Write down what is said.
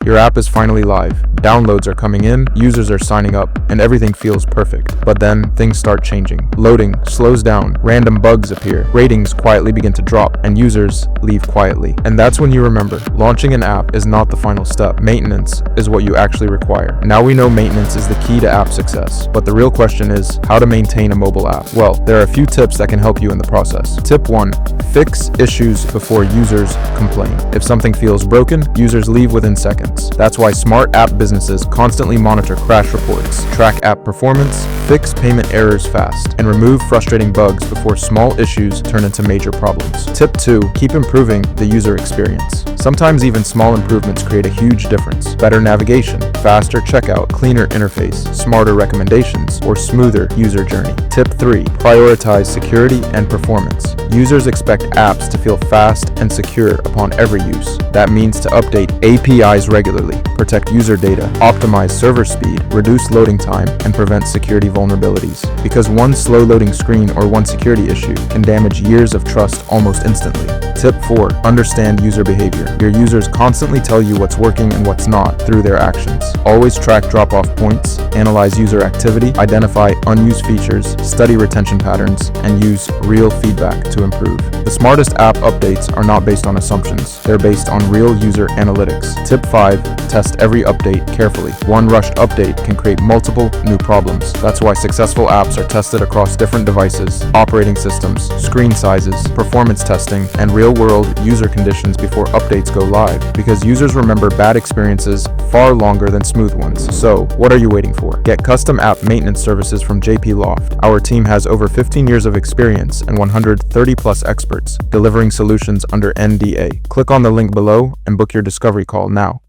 Your app is finally live. Downloads are coming in, users are signing up, and everything feels perfect. But then, things start changing. Loading slows down, random bugs appear, ratings quietly begin to drop, and users leave quietly. And that's when you remember, launching an app is not the final step. Maintenance is what you actually require. Now we know maintenance is the key to app success, but the real question is how to maintain a mobile app. Well, there are a few tips that can help you in the process. Tip 1. Fix issues before users complain. If something feels broken, users leave within seconds. That's why smart app businesses constantly monitor crash reports, track app performance, fix payment errors fast, and remove frustrating bugs before small issues turn into major problems. Tip 2. Keep improving the user experience. Sometimes even small improvements create a huge difference. Better navigation, faster checkout, cleaner interface, smarter recommendations, or smoother user journey. Tip 3. Prioritize security and performance. Users expect apps to feel fast and secure upon every use. That means to update APIs regularly, protect user data, optimize server speed, reduce loading time, and prevent security vulnerabilities. Because one slow loading screen or one security issue can damage years of trust almost instantly. Tip 4. Understand user behavior. Your users constantly tell you what's working and what's not through their actions. Always track drop-off points, analyze user activity, identify unused features, study retention patterns, and use real feedback to improve. The smartest app updates are not based on assumptions. They're based on real user analytics. Tip 5. Test every update carefully. One rushed update can create multiple new problems. That's why successful apps are tested across different devices, operating systems, screen sizes, performance testing, and real-world user conditions before updates go live. Because users remember bad experiences far longer than smooth ones. So, what are you waiting for? Get custom app maintenance services from JPLoft. Our team has over 15 years of experience and 130 plus experts delivering solutions under NDA. Click on the link below and book your discovery call now.